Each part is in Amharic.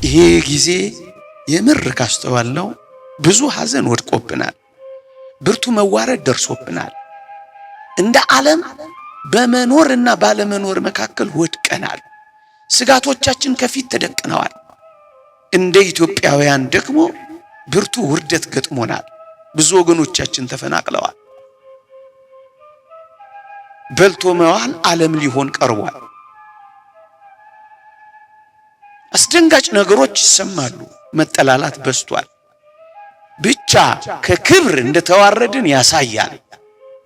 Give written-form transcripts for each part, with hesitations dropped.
ይሄ ጊዜ የምር ካስተዋልነው ብዙ ሐዘን ወድቆብናል፣ ብርቱ መዋረድ ደርሶብናል። እንደ ዓለም በመኖርና ባለመኖር መካከል ወድቀናል። ስጋቶቻችን ከፊት ተደቅነዋል። እንደ ኢትዮጵያውያን ደግሞ ብርቱ ውርደት ገጥሞናል። ብዙ ወገኖቻችን ተፈናቅለዋል። በልቶ መዋል ዓለም ሊሆን ቀርቧል። አስደንጋጭ ነገሮች ይሰማሉ። መጠላላት በዝቷል። ብቻ ከክብር እንደተዋረድን ያሳያል።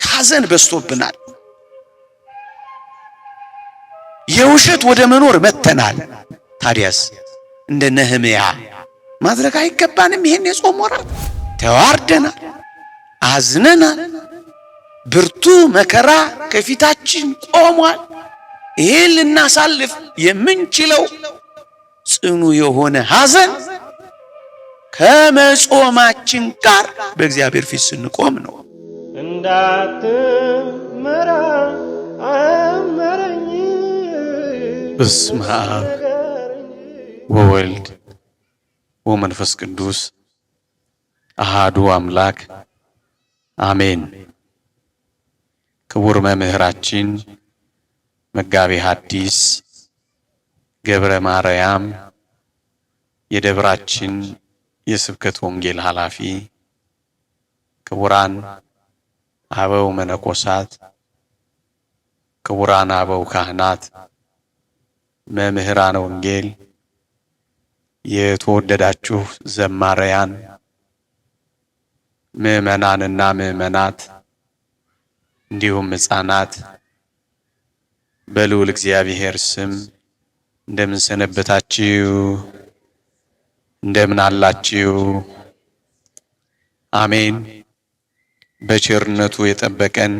ሐዘን በዝቶብናል። የውሸት ወደ መኖር መተናል። ታዲያስ እንደ ነህምያ ማድረግ አይገባንም? ይሄን የጾም ወራት ተዋርደናል፣ አዝነናል። ብርቱ መከራ ከፊታችን ቆሟል። ይሄን ልናሳልፍ የምንችለው ጽኑ የሆነ ሐዘን ከመጾማችን ጋር በእግዚአብሔር ፊት ስንቆም ነው። እንዳትመራ አመረኝ። በስመ አብ ወወልድ ወመንፈስ ቅዱስ አሃዱ አምላክ አሜን። ክቡር መምህራችን መጋቤ ሐዲስ ገብረ ማርያም የደብራችን የስብከት ወንጌል ኃላፊ፣ ክቡራን አበው መነኮሳት፣ ክቡራን አበው ካህናት፣ መምህራን ወንጌል፣ የተወደዳችሁ ዘማሪያን፣ ምዕመናንና ምዕመናት እንዲሁም ሕፃናት በልዑል እግዚአብሔር ስም እንደምን ሰነበታችሁ? እንደምን አላችሁ? አሜን። በቸርነቱ የጠበቀን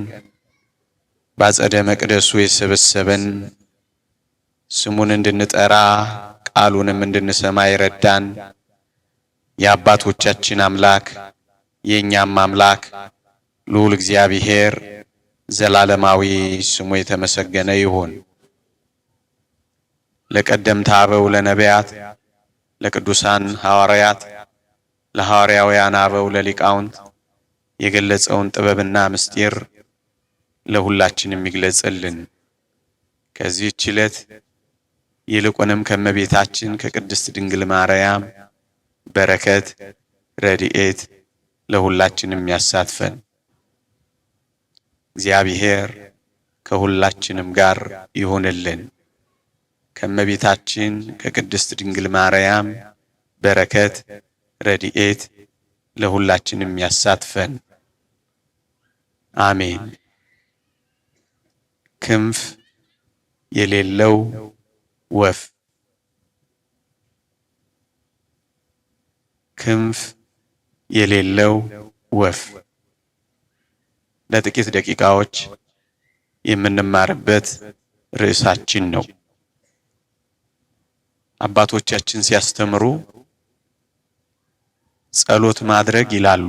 ባጸደ መቅደሱ የሰበሰበን ስሙን እንድንጠራ ቃሉንም እንድንሰማ ይረዳን የአባቶቻችን አምላክ የእኛም አምላክ ልዑል እግዚአብሔር ዘላለማዊ ስሙ የተመሰገነ ይሁን። ለቀደምት አበው ለነቢያት፣ ለቅዱሳን ሐዋርያት፣ ለሐዋርያውያን አበው ለሊቃውንት የገለጸውን ጥበብና ምስጢር ለሁላችንም ይግለጽልን። ከዚህች ዕለት ይልቁንም ከእመቤታችን ከቅድስት ድንግል ማርያም በረከት ረድኤት ለሁላችንም ያሳትፈን። እግዚአብሔር ከሁላችንም ጋር ይሁንልን። ከእመቤታችን ከቅድስት ድንግል ማርያም በረከት ረድኤት ለሁላችንም ያሳትፈን። አሜን። ክንፍ የሌለው ወፍ። ክንፍ የሌለው ወፍ ለጥቂት ደቂቃዎች የምንማርበት ርዕሳችን ነው። አባቶቻችን ሲያስተምሩ ጸሎት ማድረግ ይላሉ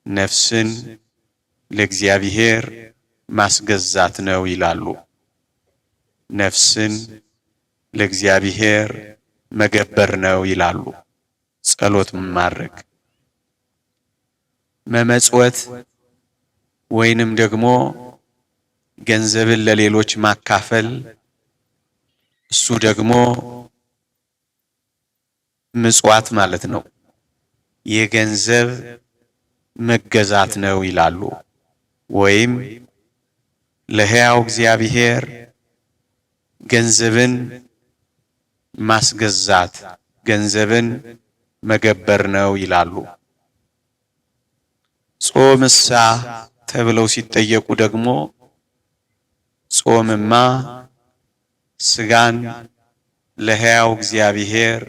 ነፍስን ለእግዚአብሔር ማስገዛት ነው ይላሉ። ነፍስን ለእግዚአብሔር መገበር ነው ይላሉ። ጸሎት ማድረግ መመጽወት ወይንም ደግሞ ገንዘብን ለሌሎች ማካፈል፣ እሱ ደግሞ ምጽዋት ማለት ነው። የገንዘብ መገዛት ነው ይላሉ። ወይም ለሕያው እግዚአብሔር ገንዘብን ማስገዛት፣ ገንዘብን መገበር ነው ይላሉ። ጾምሳ ተብለው ሲጠየቁ ደግሞ ጾምማ ስጋን ለሕያው እግዚአብሔር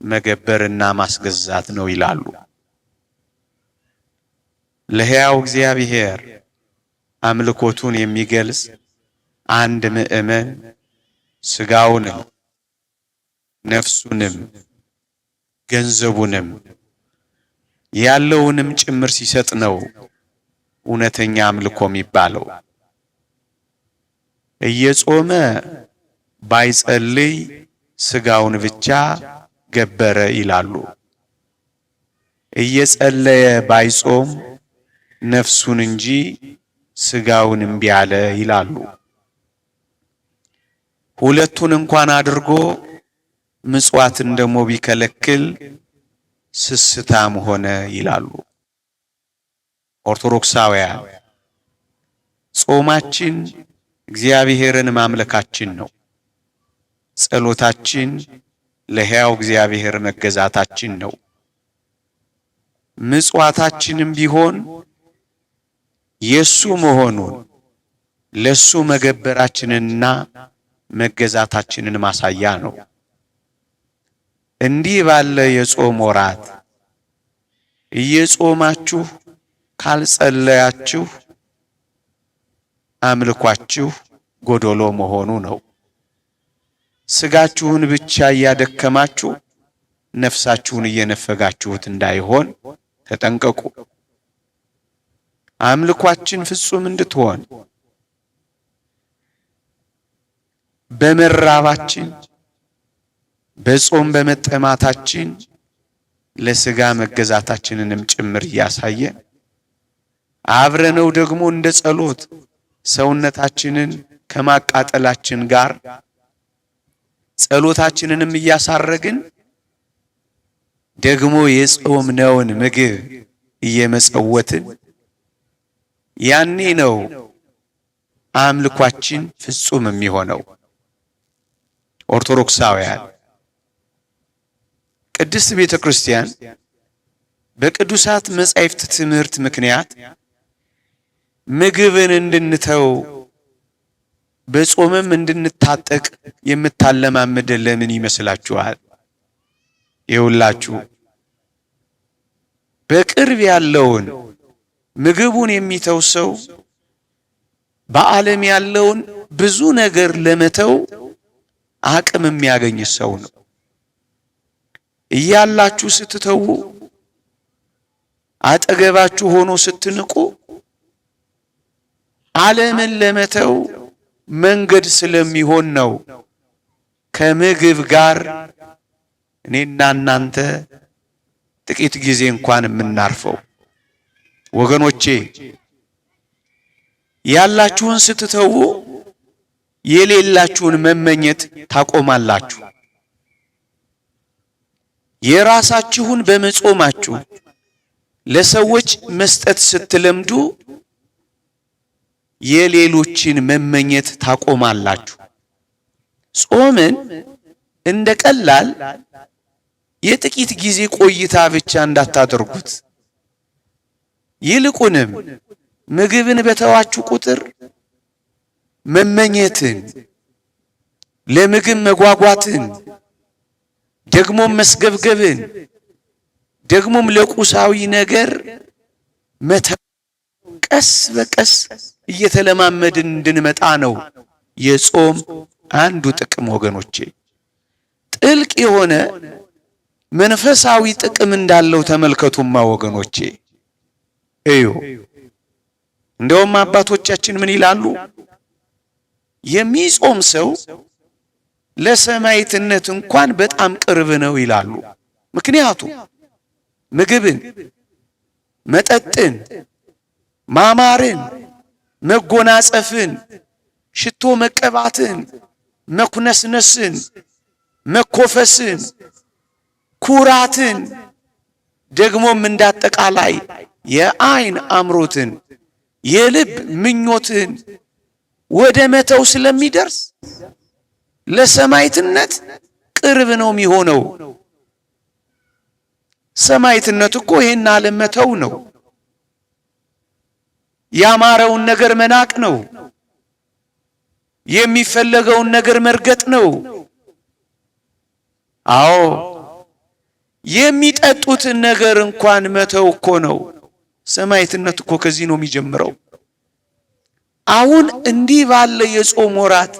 መገበርና ማስገዛት ነው ይላሉ። ለሕያው እግዚአብሔር አምልኮቱን የሚገልጽ አንድ ምእመን ስጋውንም ነፍሱንም ገንዘቡንም ያለውንም ጭምር ሲሰጥ ነው እውነተኛ አምልኮ የሚባለው። እየጾመ ባይጸልይ ስጋውን ብቻ ገበረ ይላሉ። እየጸለየ ባይጾም ነፍሱን እንጂ ስጋውን እምቢ አለ ይላሉ። ሁለቱን እንኳን አድርጎ ምጽዋትን ደሞ ቢከለክል ስስታም ሆነ ይላሉ። ኦርቶዶክሳውያን ጾማችን እግዚአብሔርን ማምለካችን ነው። ጸሎታችን ለሕያው እግዚአብሔር መገዛታችን ነው። ምጽዋታችንም ቢሆን የሱ መሆኑን ለሱ መገበራችንና መገዛታችንን ማሳያ ነው። እንዲህ ባለ የጾም ወራት እየጾማችሁ ካልጸለያችሁ አምልኳችሁ ጎዶሎ መሆኑ ነው። ስጋችሁን ብቻ እያደከማችሁ ነፍሳችሁን እየነፈጋችሁት እንዳይሆን ተጠንቀቁ። አምልኳችን ፍጹም እንድትሆን በመራባችን በጾም በመጠማታችን ለስጋ መገዛታችንንም ጭምር እያሳየ አብረነው ደግሞ እንደ ጸሎት ሰውነታችንን ከማቃጠላችን ጋር ጸሎታችንንም እያሳረግን ደግሞ የጾምነውን ምግብ እየመጸወትን ያኔ ነው አምልኳችን ፍጹም የሚሆነው። ኦርቶዶክሳውያን ቅድስት ቤተ ክርስቲያን በቅዱሳት መጻሕፍት ትምህርት ምክንያት ምግብን እንድንተው በጾምም እንድንታጠቅ የምታለማምድ ለምን ይመስላችኋል? ይውላችሁ በቅርብ ያለውን ምግቡን የሚተው ሰው በዓለም ያለውን ብዙ ነገር ለመተው አቅም የሚያገኝ ሰው ነው። እያላችሁ ስትተው አጠገባችሁ ሆኖ ስትንቁ ዓለምን ለመተው መንገድ ስለሚሆን ነው ከምግብ ጋር እኔና እናንተ ጥቂት ጊዜ እንኳን የምናርፈው። ወገኖቼ ያላችሁን ስትተው የሌላችሁን መመኘት ታቆማላችሁ። የራሳችሁን በመጾማችሁ ለሰዎች መስጠት ስትለምዱ የሌሎችን መመኘት ታቆማላችሁ። ጾምን እንደ ቀላል የጥቂት ጊዜ ቆይታ ብቻ እንዳታደርጉት። ይልቁንም ምግብን በተዋችሁ ቁጥር መመኘትን፣ ለምግብ መጓጓትን፣ ደግሞም መስገብገብን፣ ደግሞም ለቁሳዊ ነገር መተው ቀስ በቀስ እየተለማመድን እንድንመጣ ነው የጾም አንዱ ጥቅም። ወገኖቼ ጥልቅ የሆነ መንፈሳዊ ጥቅም እንዳለው ተመልከቱማ ወገኖቼ። እዩ እንደውም አባቶቻችን ምን ይላሉ? የሚጾም ሰው ለሰማዕትነት እንኳን በጣም ቅርብ ነው ይላሉ። ምክንያቱም ምግብን፣ መጠጥን፣ ማማርን፣ መጎናጸፍን፣ ሽቶ መቀባትን፣ መኩነስነስን፣ መኮፈስን፣ ኩራትን ደግሞም እንዳጠቃላይ የአይን አምሮትን የልብ ምኞትን ወደ መተው ስለሚደርስ ለሰማዕትነት ቅርብ ነው የሚሆነው። ሰማዕትነት እኮ ይሄን ዓለም መተው ነው። ያማረውን ነገር መናቅ ነው። የሚፈለገውን ነገር መርገጥ ነው። አዎ የሚጠጡትን ነገር እንኳን መተው እኮ ነው። ሰማዕትነት እኮ ከዚህ ነው የሚጀምረው። አሁን እንዲህ ባለ የጾም ወራት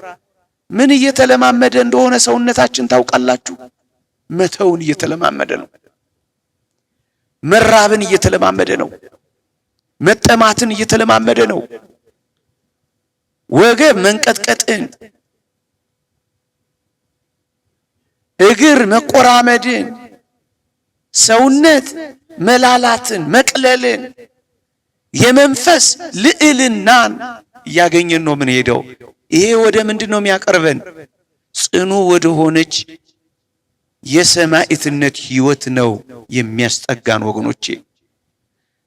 ምን እየተለማመደ እንደሆነ ሰውነታችን ታውቃላችሁ? መተውን እየተለማመደ ነው። መራብን እየተለማመደ ነው። መጠማትን እየተለማመደ ነው። ወገብ መንቀጥቀጥን፣ እግር መቆራመድን፣ ሰውነት መላላትን፣ መቅለልን፣ የመንፈስ ልዕልናን እያገኘን ነው ምን ሄደው። ይሄ ወደ ምንድነው የሚያቀርበን? ጽኑ ወደ ሆነች የሰማዕትነት ሕይወት ነው የሚያስጠጋን ወገኖቼ።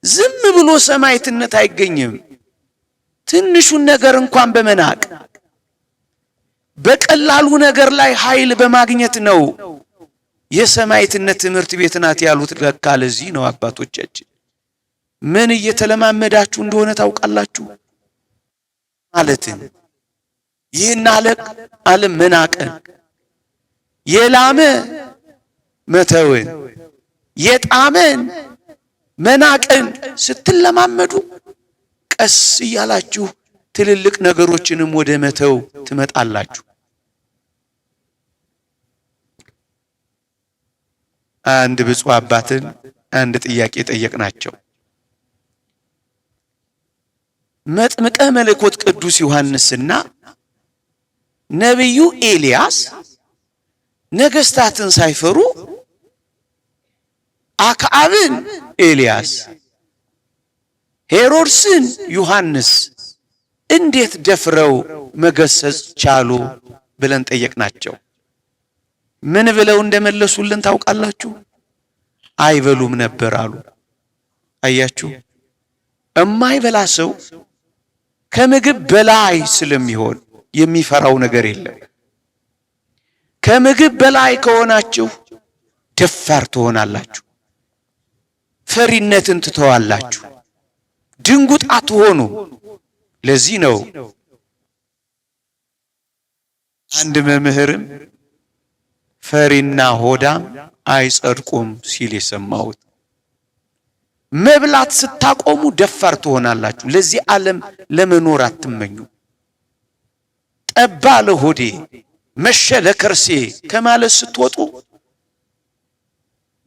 ዝም ብሎ ሰማዕትነት አይገኝም። ትንሹን ነገር እንኳን በመናቅ በቀላሉ ነገር ላይ ኃይል በማግኘት ነው የሰማዕትነት ትምህርት ቤት ናት ያሉት። ለካ ለዚህ ነው አባቶቻችን። ምን እየተለማመዳችሁ እንደሆነ ታውቃላችሁ? ማለትን ይህን ዓለም መናቅን፣ የላመ መተውን፣ የጣመን መናቅን ስትለማመዱ ቀስ እያላችሁ ትልልቅ ነገሮችንም ወደ መተው ትመጣላችሁ። አንድ ብፁዕ አባትን አንድ ጥያቄ ጠየቅናቸው። መጥምቀ መለኮት ቅዱስ ዮሐንስና ነቢዩ ኤልያስ ነገስታትን ሳይፈሩ አክዓብን ኤልያስ፣ ሄሮድስን ዮሐንስ እንዴት ደፍረው መገሰጽ ቻሉ ብለን ጠየቅናቸው። ምን ብለው እንደመለሱልን ታውቃላችሁ? አይበሉም ነበር አሉ። አያችሁ፣ እማይበላ ሰው ከምግብ በላይ ስለሚሆን የሚፈራው ነገር የለም። ከምግብ በላይ ከሆናችሁ ደፋር ትሆናላችሁ፣ ፈሪነትን ትተዋላችሁ፣ ድንጉጥ አትሆኑም። ለዚህ ነው አንድ መምህርም ፈሪና ሆዳም አይጸድቁም ሲል የሰማሁት። መብላት ስታቆሙ ደፋር ትሆናላችሁ። ለዚህ ዓለም ለመኖር አትመኙ። ጠባ ለሆዴ መሸ ለከርሴ ከማለት ስትወጡ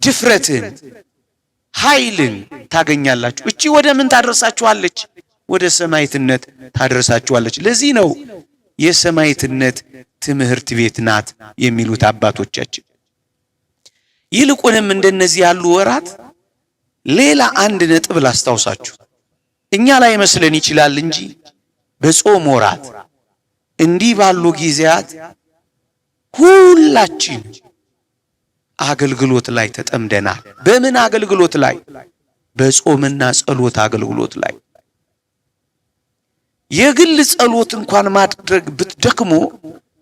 ድፍረትን፣ ኃይልን ታገኛላችሁ። እቺ ወደ ምን ታደርሳችኋለች? ወደ ሰማዕትነት ታደርሳችኋለች። ለዚህ ነው የሰማዕትነት ትምህርት ቤት ናት የሚሉት አባቶቻችን። ይልቁንም እንደነዚህ ያሉ ወራት ሌላ አንድ ነጥብ ላስታውሳችሁ። እኛ ላይ መስለን ይችላል እንጂ በጾም ወራት እንዲህ ባሉ ጊዜያት ሁላችን አገልግሎት ላይ ተጠምደናል። በምን አገልግሎት ላይ? በጾምና ጸሎት አገልግሎት ላይ። የግል ጸሎት እንኳን ማድረግ ብትደክሙ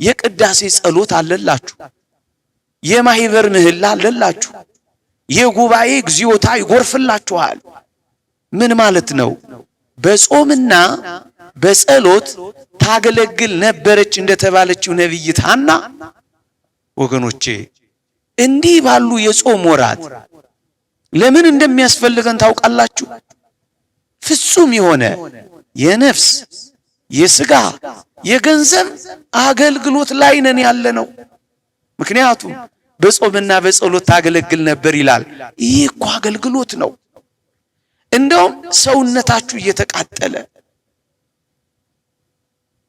የቅዳሴ ጸሎት አለላችሁ፣ የማህበር ምህላ አለላችሁ፣ የጉባኤ እግዚኦታ ይጎርፍላችኋል። ምን ማለት ነው? በጾምና በጸሎት ታገለግል ነበረች እንደተባለችው ነቢይት ሐና ወገኖቼ፣ እንዲህ ባሉ የጾም ወራት ለምን እንደሚያስፈልገን ታውቃላችሁ? ፍጹም የሆነ የነፍስ የሥጋ የገንዘብ አገልግሎት ላይ ነን ያለነው። ምክንያቱም በጾምና በጸሎት ታገለግል ነበር ይላል። ይህ እኮ አገልግሎት ነው። እንደውም ሰውነታችሁ እየተቃጠለ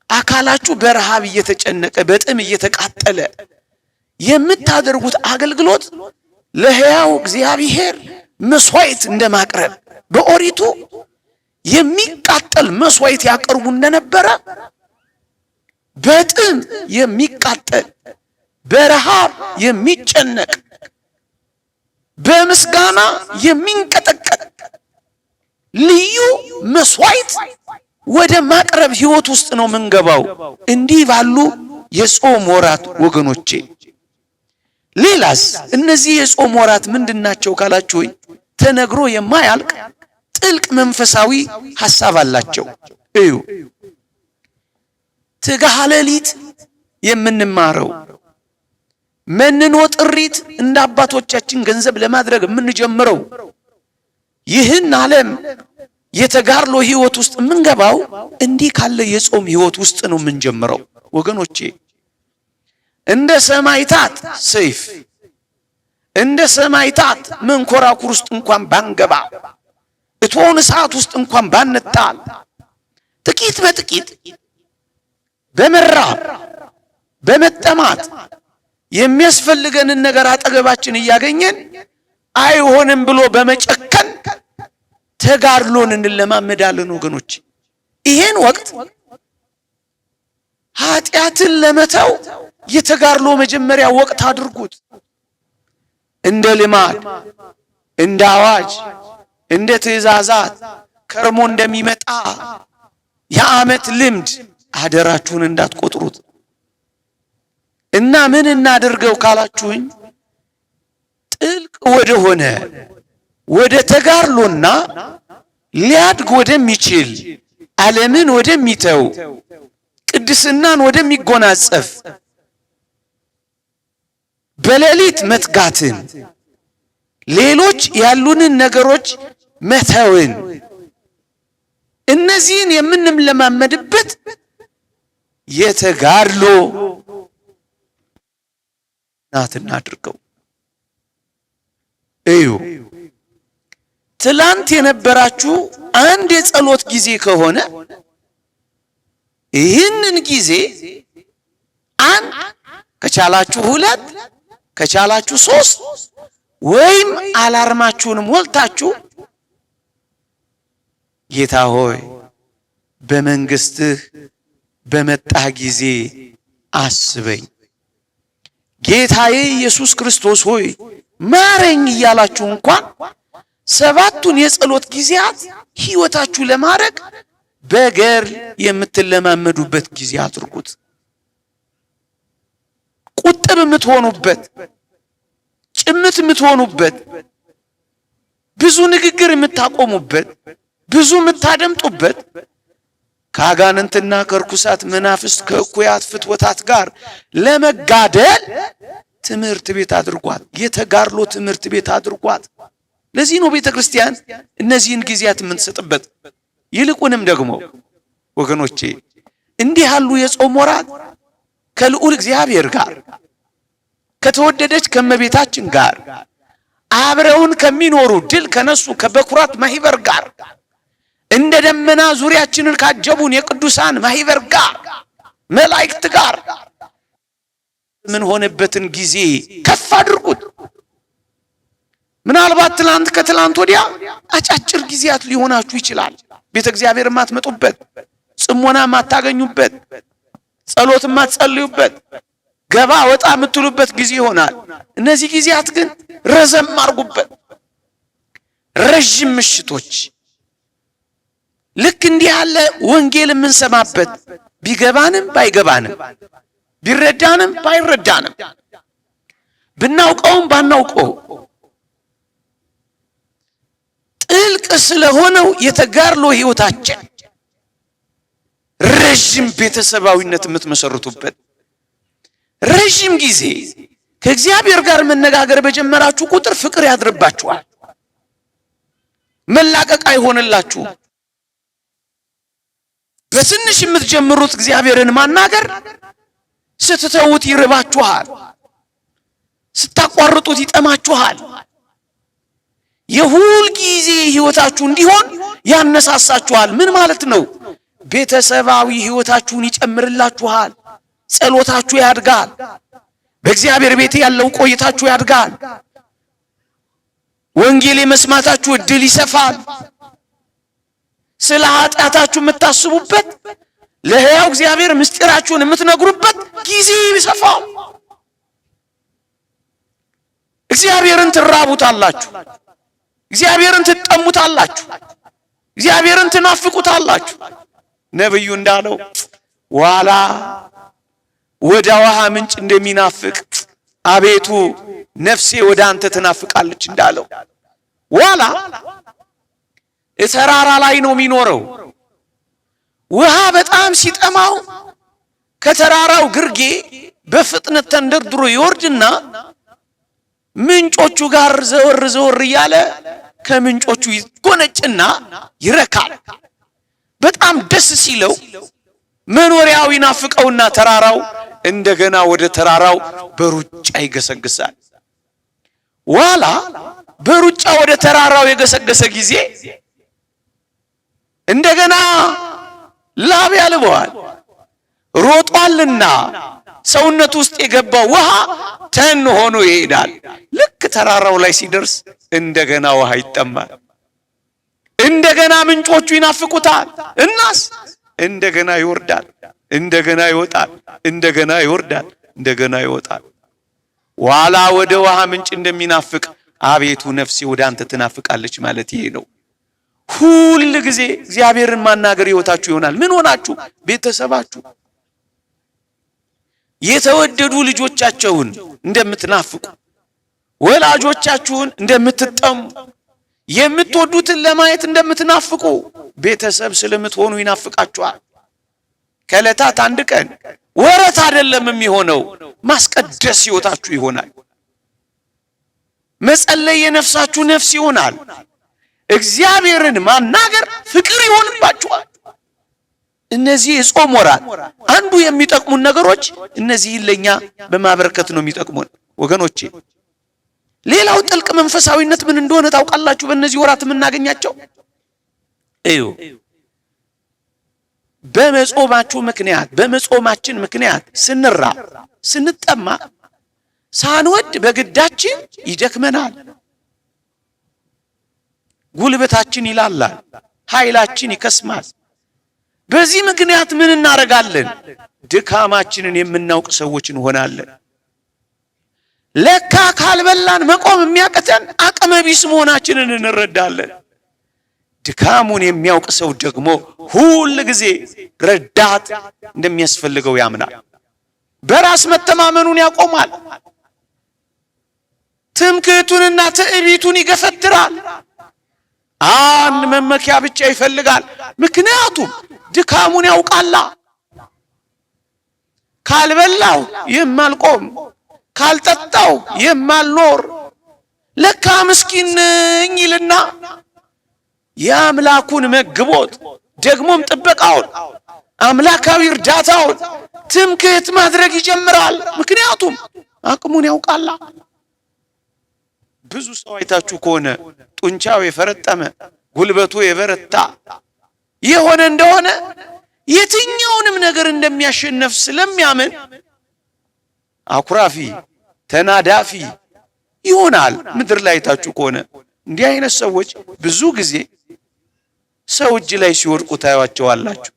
አካላችሁ በረሃብ እየተጨነቀ በጥም እየተቃጠለ የምታደርጉት አገልግሎት ለሕያው እግዚአብሔር መስዋዕት እንደማቅረብ በኦሪቱ የሚቃጠል መስዋዕት ያቀርቡ እንደነበረ በጥም የሚቃጠል በረሃብ የሚጨነቅ በምስጋና የሚንቀጠቀጥ ልዩ መስዋዕት ወደ ማቅረብ ሕይወት ውስጥ ነው ምንገባው እንዲህ ባሉ የጾም ወራት ወገኖቼ። ሌላስ እነዚህ የጾም ወራት ምንድናቸው ካላችሁ ተነግሮ የማያልቅ ጥልቅ መንፈሳዊ ሐሳብ አላቸው። እዩ፣ ትጋሃ ሌሊት የምንማረው መንኖ ጥሪት እንደ አባቶቻችን ገንዘብ ለማድረግ የምንጀምረው ይህን ዓለም የተጋርሎ ሕይወት ውስጥ የምንገባው እንዲህ ካለ የጾም ሕይወት ውስጥ ነው የምንጀምረው ወገኖቼ። እንደ ሰማዕታት ሰይፍ እንደ ሰማዕታት መንኮራኩር ውስጥ እንኳን ባንገባ እቶን እሳት ውስጥ እንኳን ባንጣል ጥቂት በጥቂት በመራብ በመጠማት የሚያስፈልገንን ነገር አጠገባችን እያገኘን አይሆንም ብሎ በመጨከን ተጋድሎን እንለማመዳለን ወገኖች። ይሄን ወቅት ኃጢአትን ለመተው የተጋድሎ መጀመሪያ ወቅት አድርጉት። እንደ ልማድ፣ እንደ አዋጅ፣ እንደ ትእዛዛት ከርሞ እንደሚመጣ የዓመት ልምድ አደራችሁን እንዳትቆጥሩት። እና ምን እናድርገው ካላችሁኝ ጥልቅ ወደሆነ ወደ ተጋድሎና ሊያድግ ወደሚችል ዓለምን ወደሚተው ቅድስናን ወደሚጎናጸፍ በሌሊት መትጋትን ሌሎች ያሉንን ነገሮች መተውን እነዚህን የምንለማመድበት የተጋድሎ ናት እናድርገው። እዩ ትላንት የነበራችሁ አንድ የጸሎት ጊዜ ከሆነ ይህንን ጊዜ አንድ ከቻላችሁ ሁለት ከቻላችሁ ሶስት ወይም አላርማችሁን ሞልታችሁ ጌታ ሆይ በመንግስትህ በመጣህ ጊዜ አስበኝ፣ ጌታዬ ኢየሱስ ክርስቶስ ሆይ ማረኝ እያላችሁ እንኳን ሰባቱን የጸሎት ጊዜያት ሕይወታችሁ ለማድረግ በገር የምትለማመዱበት ጊዜ አድርጉት። ቁጥብ የምትሆኑበት፣ ጭምት የምትሆኑበት፣ ብዙ ንግግር የምታቆሙበት፣ ብዙ የምታደምጡበት፣ ከአጋንንትና ከርኩሳት መናፍስት ከእኩያት ፍትወታት ጋር ለመጋደል ትምህርት ቤት አድርጓት። የተጋድሎ ትምህርት ቤት አድርጓት። ለዚህ ነው ቤተክርስቲያን እነዚህን ጊዜያት የምንሰጥበት። ይልቁንም ደግሞ ወገኖቼ እንዲህ ያሉ የጾም ወራት ከልዑል እግዚአብሔር ጋር ከተወደደች ከመቤታችን ጋር አብረውን ከሚኖሩ ድል ከነሱ ከበኩራት ማህበር ጋር እንደ ደመና ዙሪያችንን ካጀቡን የቅዱሳን ማህበር ጋር መላእክት ጋር ምን ሆነበትን ጊዜ ከፍ አድርጉት። ምናልባት ትላንት ከትላንት ወዲያ አጫጭር ጊዜያት ሊሆናችሁ ይችላል። ቤተ እግዚአብሔር ማትመጡበት፣ ጽሞና ማታገኙበት፣ ጸሎት ማትጸልዩበት፣ ገባ ወጣ የምትሉበት ጊዜ ይሆናል። እነዚህ ጊዜያት ግን ረዘም አድርጉበት። ረጅም ምሽቶች ልክ እንዲህ ያለ ወንጌል የምንሰማበት ቢገባንም ባይገባንም ቢረዳንም ባይረዳንም ብናውቀውም ባናውቀው ጥልቅ ስለሆነው የተጋድሎ ሕይወታችን ረጅም ቤተሰባዊነት የምትመሰርቱበት ረጅም ጊዜ ከእግዚአብሔር ጋር መነጋገር በጀመራችሁ ቁጥር ፍቅር ያድርባችኋል። መላቀቅ አይሆንላችሁ። በትንሽ የምትጀምሩት እግዚአብሔርን ማናገር ስትተውት ይርባችኋል፣ ስታቋርጡት ይጠማችኋል። የሁል ጊዜ ሕይወታችሁ እንዲሆን ያነሳሳችኋል። ምን ማለት ነው? ቤተሰባዊ ሕይወታችሁን ይጨምርላችኋል። ጸሎታችሁ ያድጋል። በእግዚአብሔር ቤት ያለው ቆይታችሁ ያድጋል። ወንጌል የመስማታችሁ እድል ይሰፋል። ስለ ኃጢአታችሁ የምታስቡበት ለሕያው እግዚአብሔር ምስጢራችሁን የምትነግሩበት ጊዜ ይሰፋል። እግዚአብሔርን ትራቡታላችሁ። እግዚአብሔርን ትጠሙታላችሁ። እግዚአብሔርን ትናፍቁታላችሁ። ነብዩ እንዳለው ዋላ ወደ ውሃ ምንጭ እንደሚናፍቅ አቤቱ ነፍሴ ወደ አንተ ትናፍቃለች እንዳለው ዋላ ተራራ ላይ ነው የሚኖረው። ውሃ በጣም ሲጠማው ከተራራው ግርጌ በፍጥነት ተንደርድሮ ይወርድና ምንጮቹ ጋር ዘወር ዘወር እያለ ከምንጮቹ ይጎነጭና ይረካል። በጣም ደስ ሲለው መኖሪያው ይናፍቀውና ተራራው እንደገና ወደ ተራራው በሩጫ ይገሰግሳል። ዋላ በሩጫ ወደ ተራራው የገሰገሰ ጊዜ እንደገና ላብ ያልበዋል። ሮጧልና ሰውነት ውስጥ የገባው ውሃ ተን ሆኖ ይሄዳል። ልክ ተራራው ላይ ሲደርስ እንደገና ውሃ ይጠማል። እንደገና ምንጮቹ ይናፍቁታል። እናስ እንደገና ይወርዳል፣ እንደገና ይወጣል፣ እንደገና ይወርዳል፣ እንደገና ይወጣል። ዋላ ወደ ውሃ ምንጭ እንደሚናፍቅ አቤቱ ነፍሴ ወደ አንተ ትናፍቃለች ማለት ይሄ ነው። ሁል ጊዜ እግዚአብሔርን ማናገር ሕይወታችሁ ይሆናል። ምን ሆናችሁ? ቤተሰባችሁ የተወደዱ ልጆቻቸውን እንደምትናፍቁ፣ ወላጆቻችሁን እንደምትጠሙ፣ የምትወዱትን ለማየት እንደምትናፍቁ ቤተሰብ ስለምትሆኑ ይናፍቃችኋል። ከዕለታት አንድ ቀን ወረት አይደለም የሚሆነው፣ ማስቀደስ ሕይወታችሁ ይሆናል። መጸለይ የነፍሳችሁ ነፍስ ይሆናል። እግዚአብሔርን ማናገር ፍቅር ይሆንባችኋል። እነዚህ የጾም ወራት አንዱ የሚጠቅሙን ነገሮች እነዚህ ለኛ በማበረከት ነው የሚጠቅሙን ወገኖቼ። ሌላው ጥልቅ መንፈሳዊነት ምን እንደሆነ ታውቃላችሁ? በእነዚህ ወራት የምናገኛቸው እዩ። በመጾማችሁ ምክንያት በመጾማችን ምክንያት ስንራብ ስንጠማ ሳንወድ በግዳችን ይደክመናል። ጉልበታችን ይላላል፣ ኃይላችን ይከስማል። በዚህ ምክንያት ምን እናደርጋለን? ድካማችንን የምናውቅ ሰዎች እንሆናለን። ለካ ካልበላን መቆም የሚያቀተን አቅመ ቢስ መሆናችንን እንረዳለን። ድካሙን የሚያውቅ ሰው ደግሞ ሁል ጊዜ ረዳት እንደሚያስፈልገው ያምናል። በራስ መተማመኑን ያቆማል። ትምክህቱንና ትዕቢቱን ይገፈትራል። አንድ መመኪያ ብቻ ይፈልጋል። ምክንያቱም ድካሙን ያውቃላ። ካልበላው የማልቆም፣ ካልጠጣው የማልኖር ለካ ምስኪን ነኝ ይልና የአምላኩን መግቦት ደግሞም ጥበቃውን አምላካዊ እርዳታውን ትምክህት ማድረግ ይጀምራል። ምክንያቱም አቅሙን ያውቃላ። ብዙ ሰው አይታችሁ ከሆነ ጡንቻው የፈረጠመ ጉልበቱ የበረታ የሆነ እንደሆነ የትኛውንም ነገር እንደሚያሸንፍ ስለሚያምን አኩራፊ ተናዳፊ ይሆናል። ምድር ላይ አይታችሁ ከሆነ እንዲህ አይነት ሰዎች ብዙ ጊዜ ሰው እጅ ላይ ሲወድቁ ታያቸዋላችሁ።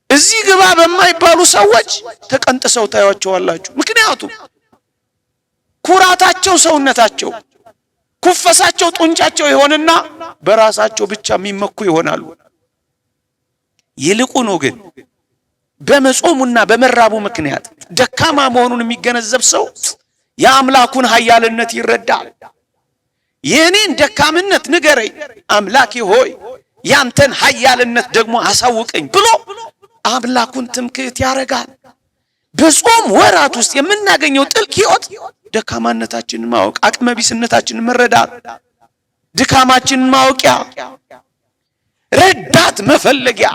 እዚህ ግባ በማይባሉ ሰዎች ተቀንጥሰው ታያቸዋላችሁ። ምክንያቱም ኩራታቸው ሰውነታቸው፣ ኩፈሳቸው ጡንቻቸው ይሆንና በራሳቸው ብቻ የሚመኩ ይሆናሉ። ይልቁኑ ግን በመጾሙና በመራቡ ምክንያት ደካማ መሆኑን የሚገነዘብ ሰው የአምላኩን ኃያልነት ይረዳል። የኔን ደካምነት ንገረኝ አምላኬ ሆይ፣ ያንተን ኃያልነት ደግሞ አሳውቀኝ ብሎ አምላኩን ትምክህት ያረጋል። በጾም ወራት ውስጥ የምናገኘው ጥልቅ ሕይወት ደካማነታችንን ማወቅ፣ አቅመ ቢስነታችንን መረዳት፣ ድካማችንን ማወቂያ፣ ረዳት መፈለጊያ፣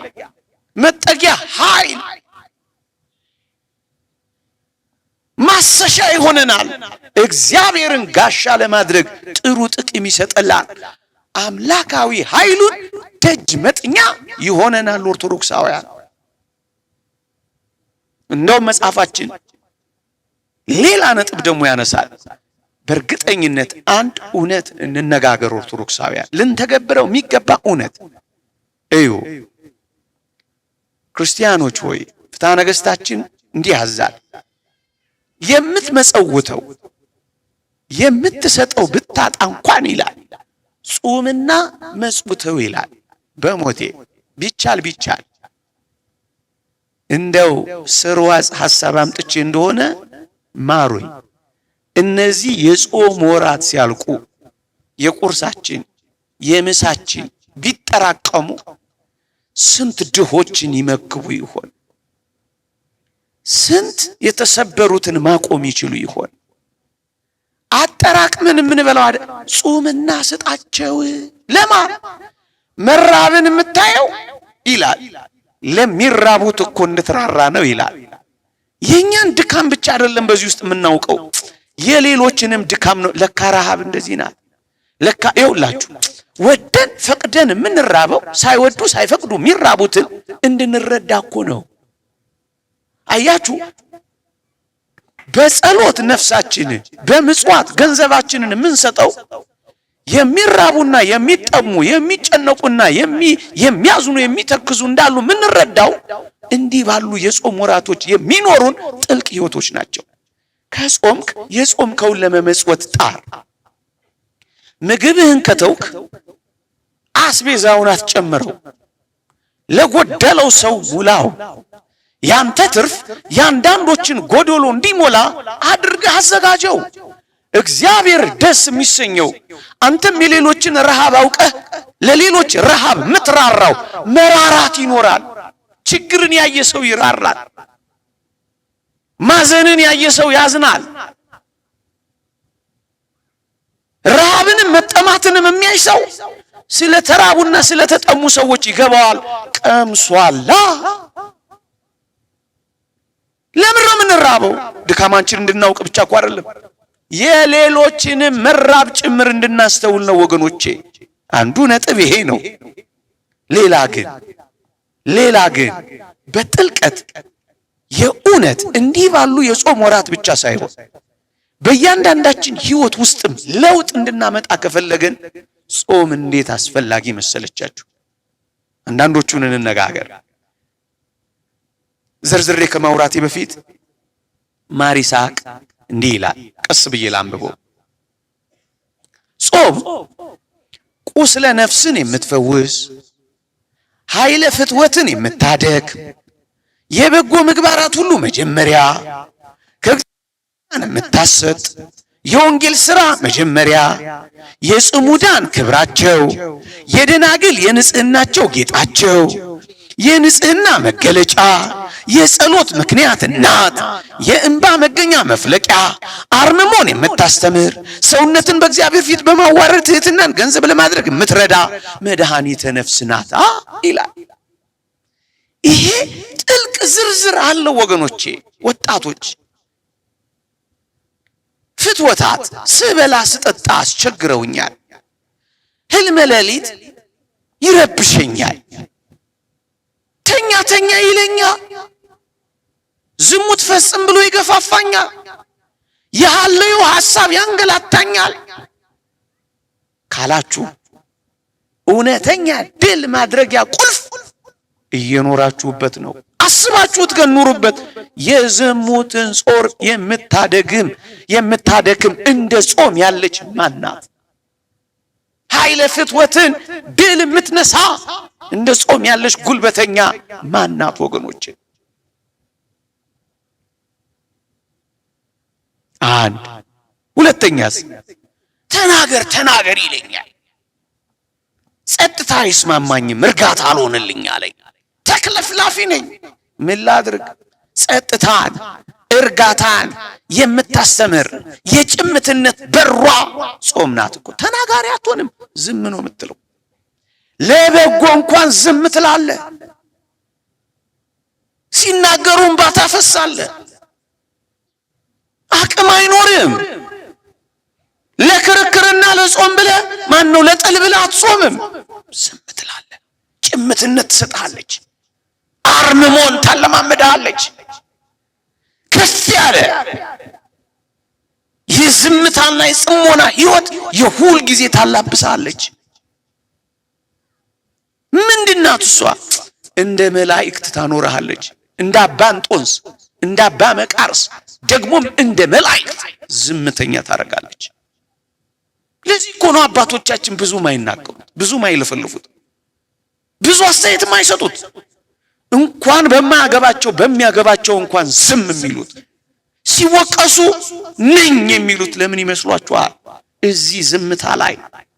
መጠጊያ፣ ኃይል ማሰሻ ይሆነናል። እግዚአብሔርን ጋሻ ለማድረግ ጥሩ ጥቅም ይሰጠላል። አምላካዊ ኃይሉን ደጅ መጥኛ ይሆነናል። ኦርቶዶክሳውያን እንደውም መጽሐፋችን ሌላ ነጥብ ደግሞ ያነሳል። በእርግጠኝነት አንድ እውነት እንነጋገር ኦርቶዶክሳውያን፣ ልንተገብረው የሚገባ እውነት እዩ። ክርስቲያኖች ሆይ ፍትሐ ነገሥታችን እንዲህ ያዛል። የምትመጸውተው የምትሰጠው ብታጣ እንኳን ይላል ጾምና መጽውተው ይላል። በሞቴ ቢቻል እንደው ስርዋጽ ሐሳብ አምጥቼ እንደሆነ ማሩኝ። እነዚህ የጾም ወራት ሲያልቁ የቁርሳችን የምሳችን ቢጠራቀሙ ስንት ድሆችን ይመግቡ ይሆን? ስንት የተሰበሩትን ማቆም ይችሉ ይሆን? አጠራቅመን የምንበላው አይደል? ጾምና ስጣቸው። ለማን መራብን የምታየው ይላል ለሚራቡት እኮ እንድትራራ ነው ይላል። የኛን ድካም ብቻ አይደለም በዚህ ውስጥ የምናውቀው የሌሎችንም ድካም ነው። ለካ ረሃብ እንደዚህ ናት። ለካ ይኸውላችሁ ወደን ፈቅደን የምንራበው ሳይወዱ ሳይፈቅዱ የሚራቡትን እንድንረዳ እኮ ነው። አያችሁ፣ በጸሎት ነፍሳችንን በምጽዋት ገንዘባችንን የምንሰጠው የሚራቡና የሚጠሙ የሚጨነቁና የሚያዝኑ የሚተክዙ እንዳሉ የምንረዳው እንዲህ ባሉ የጾም ወራቶች የሚኖሩን ጥልቅ ህይወቶች ናቸው። ከጾምክ የጾምከውን ለመመጽወት ጣር። ምግብህን ከተውክ አስቤዛውን አትጨምረው፣ ለጎደለው ሰው ሙላው። ያንተ ትርፍ ያንዳንዶችን ጎዶሎ እንዲሞላ አድርገህ አዘጋጀው። እግዚአብሔር ደስ የሚሰኘው አንተም የሌሎችን ረሃብ አውቀህ ለሌሎች ረሃብ ምትራራው መራራት ይኖራል። ችግርን ያየ ሰው ይራራል። ማዘንን ያየ ሰው ያዝናል። ረሃብንም መጠማትንም የሚያይ ሰው ስለ ተራቡና ስለ ተጠሙ ሰዎች ይገባዋል። ቀምሷላ። ለምን ነው የምንራበው? ድካማችን እንድናውቅ ብቻ እኮ አይደለም፣ የሌሎችንም መራብ ጭምር እንድናስተውል ነው ወገኖቼ። አንዱ ነጥብ ይሄ ነው። ሌላ ግን በጥልቀት የእውነት እንዲህ ባሉ የጾም ወራት ብቻ ሳይሆን በእያንዳንዳችን ህይወት ውስጥም ለውጥ እንድናመጣ ከፈለገን ጾም እንዴት አስፈላጊ መሰለቻችሁ? አንዳንዶቹን እንነጋገር። ዘርዝሬ ከማውራቴ በፊት ማር ይስሐቅ እንዲህ ይላል፣ ቀስ ብዬ ላንብበው። ጾም ቁስለ ነፍስን የምትፈውስ ኃይለ ፍትወትን የምታደግ የበጎ ምግባራት ሁሉ መጀመሪያ ከእግዚአብሔር የምታሰጥ የወንጌል ሥራ መጀመሪያ የጽሙዳን ክብራቸው የደናግል የንጽህናቸው ጌጣቸው የንጽህና መገለጫ የጸሎት ምክንያት እናት የእንባ መገኛ መፍለቂያ አርምሞን የምታስተምር ሰውነትን በእግዚአብሔር ፊት በማዋረድ ትህትናን ገንዘብ ለማድረግ የምትረዳ መድኃኒተ ነፍስ ናት ይላል። ይሄ ጥልቅ ዝርዝር አለው ወገኖቼ። ወጣቶች ፍትወታት ስበላ ስጠጣ አስቸግረውኛል፣ ህልመ ሌሊት ይረብሸኛል፣ ተኛ ይለኛል፣ ዝሙት ፈጽም ብሎ ይገፋፋኛል፣ የሐለዮ ሐሳብ ያንገላታኛል ካላችሁ እውነተኛ ድል ማድረጊያ ቁልፍ እየኖራችሁበት ነው። አስባችሁት ከኑሩበት። የዝሙትን ጾር የምታደክም እንደ ጾም ያለች ማናት? ኃይለ ፍትወትን ድል የምትነሳ እንደ ጾም ያለች ጉልበተኛ ማናት? ወገኖቼ አንድ ሁለተኛስ ተናገር ይለኛል፣ ጸጥታ አይስማማኝም፣ እርጋታ አልሆንልኝ አለኝ። ተክለፍላፊ ነኝ፣ ምን ላድርግ? ጸጥታን እርጋታን የምታስተምር የጭምትነት በሯ ጾም ናት እኮ። ተናጋሪ አትሆንም፣ ዝም ነው የምትለው። ለበጎ እንኳን ዝም ትላለህ፣ ሲናገሩ እንባ ታፈሳለህ፣ አቅም አይኖርም። ለክርክርና ለጾም ብለህ ማነው ለጥል ብለህ አትጾምም፣ ዝም ትላለህ። ጭምትነት ትሰጣለች፣ አርምሞን ታለማመዳለች። ከፍ ያለ የዝምታና የጽሞና ህይወት የሁል ጊዜ ታላብሳለች። ምንድናት እሷ? እንደ መላእክት ታኖርሃለች፣ እንደ አባ እንጦንስ እንደ አባ መቃርስ ደግሞም እንደ መላእክት ዝምተኛ ታረጋለች። ለዚህ እኮ ነው አባቶቻችን ብዙም አይናገሩት፣ ብዙም አይለፈልፉት፣ ብዙ አስተያየትም አይሰጡት። እንኳን በማያገባቸው በሚያገባቸው እንኳን ዝም የሚሉት፣ ሲወቀሱ ነኝ የሚሉት ለምን ይመስሏችኋል? እዚህ ዝምታ ላይ፣